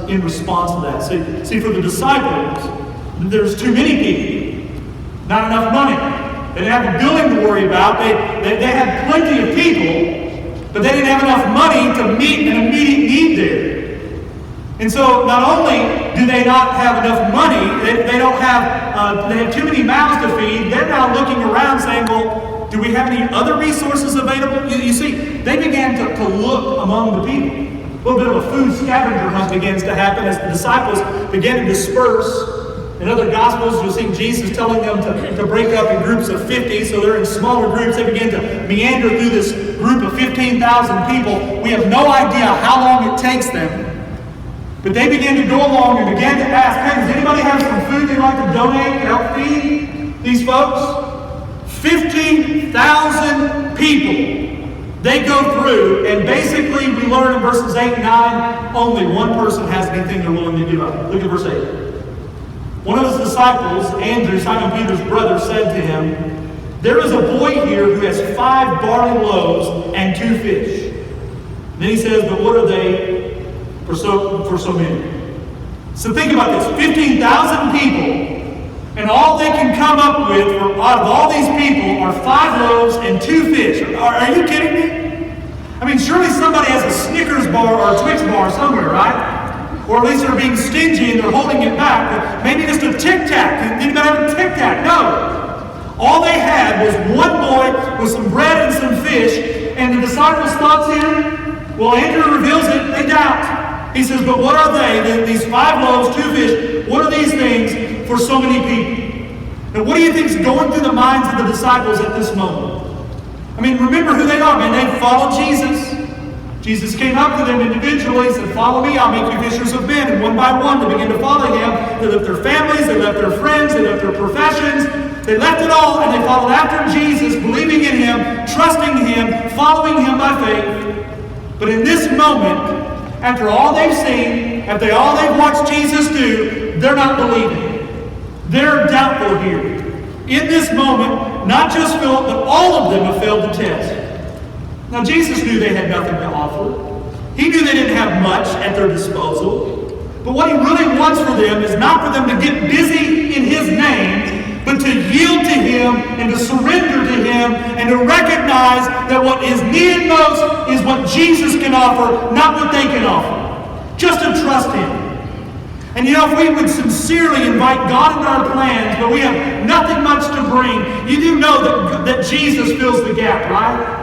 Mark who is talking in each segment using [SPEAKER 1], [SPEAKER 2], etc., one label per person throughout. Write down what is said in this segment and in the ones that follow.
[SPEAKER 1] in response to that. See, for the disciples, there's too many people, not enough money. They didn't have a building to worry about. They had plenty of people, but they didn't have enough money to meet an immediate need there. And so not only do they not have enough money, they have too many mouths to feed, they're now looking around saying, well, do we have any other resources available? You see, they began to look among the people. A little bit of a food scavenger hunt begins to happen as the disciples begin to disperse. In other Gospels, you'll see Jesus telling them to break up in groups of 50, so they're in smaller groups. They begin to meander through this group of 15,000 people. We have no idea how long it takes them. But they began to go along and began to ask, hey, does anybody have some food they'd like to donate to help feed these folks? 15,000 people they go through, and basically we learn in verses 8 and 9, only one person has anything they're willing to give up. Look at verse 8. One of his disciples, Andrew, Simon Peter's brother, said to him, there is a boy here who has 5 barley loaves and 2 fish. And then he says, but what are they for so many? So think about this, 15,000 people, and all they can come up with out of all these people are 5 loaves and 2 fish. Are you kidding me? I mean, surely somebody has a Snickers bar or a Twix bar somewhere, right? Or at least they're being stingy and they're holding it back. But maybe just a Tic Tac. Anybody have a Tic Tac? No. All they had was one boy with some bread and some fish, and the disciples' thoughts here, well, Andrew reveals it, they doubt. He says, but what are they? These 5 loaves, 2 fish, what are these things for so many people? And what do you think is going through the minds of the disciples at this moment? I mean, remember who they are, man. They followed Jesus. Jesus came up to them individually and said, follow me, I'll make you fishers of men. And one by one, they began to follow him. They left their families, they left their friends, they left their professions. They left it all and they followed after Jesus, believing in him, trusting him, following him by faith. But in this moment, after all they've seen, after all they've watched Jesus do, they're not believing. They're doubtful here. In this moment, not just Philip, but all of them have failed the test. Now, Jesus knew they had nothing to offer. He knew they didn't have much at their disposal. But what he really wants for them is not for them to get busy in his name, but to yield to him and to surrender to him and to recognize that what is needed most is what Jesus can offer, not what they can offer. Just to trust him. And you know, if we would sincerely invite God into our plans, but we have nothing much to bring, you do know that Jesus fills the gap, right?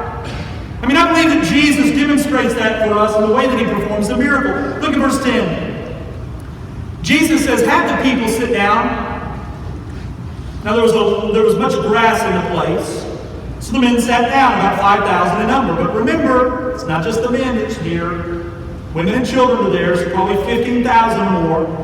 [SPEAKER 1] I mean, I believe that Jesus demonstrates that for us in the way that he performs the miracle. Look at verse 10. Jesus says, have the people sit down. Now there was much grass in the place, so the men sat down, about 5,000 in number. But remember, it's not just the men that's here. Women and children are there, so probably 15,000 more.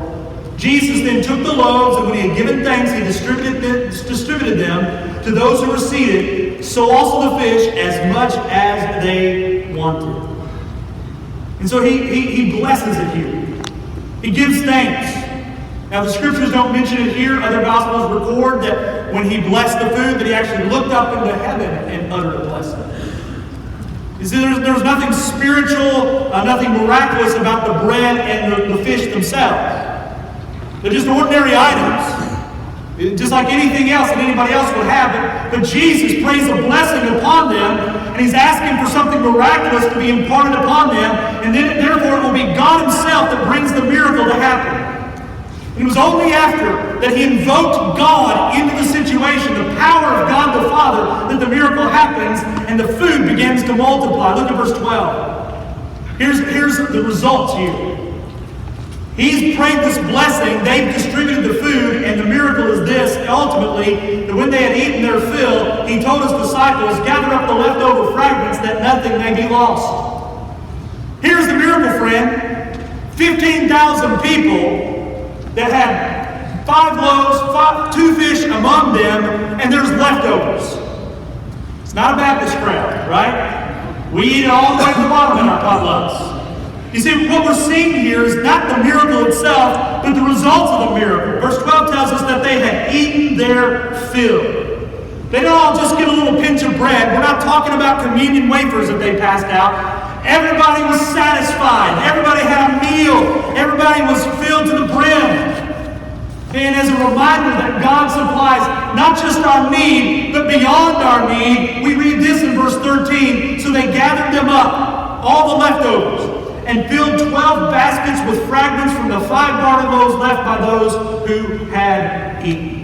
[SPEAKER 1] Jesus then took the loaves, and when he had given thanks, he distributed them to those who were seated, so also the fish, as much as they wanted. And so he blesses it here. He gives thanks. Now the scriptures don't mention it here. Other Gospels record that when he blessed the food, that he actually looked up into heaven and uttered a blessing. You see, there's nothing spiritual, nothing miraculous about the bread and the fish themselves. They're just ordinary items, just like anything else that anybody else would have. But Jesus prays a blessing upon them, and he's asking for something miraculous to be imparted upon them, and then therefore it will be God himself that brings the miracle to happen. It was only after that he invoked God into the situation, the power of God the Father, that the miracle happens and the food begins to multiply. Look at verse 12. Here's the results here. He's prayed this blessing, they've distributed the food, and the miracle is this, ultimately, that when they had eaten their fill, he told his disciples, gather up the leftover fragments that nothing may be lost. Here's the miracle, friend. 15,000 people that had 5 loaves, 2 fish among them, and there's leftovers. It's not a Baptist crowd, right? We eat it all the way to the bottom in our potlucks. You see, what we're seeing here is not the miracle itself, but the results of the miracle. Verse 12 tells us that they had eaten their fill. They didn't all just get a little pinch of bread. We're not talking about communion wafers that they passed out. Everybody was satisfied. Everybody had a meal. Everybody was filled to the brim. And as a reminder that God supplies not just our need, but beyond our need, we read this in verse 13. So they gathered them up, all the leftovers, and filled 12 baskets with fragments from the 5 barley loaves left by those who had eaten.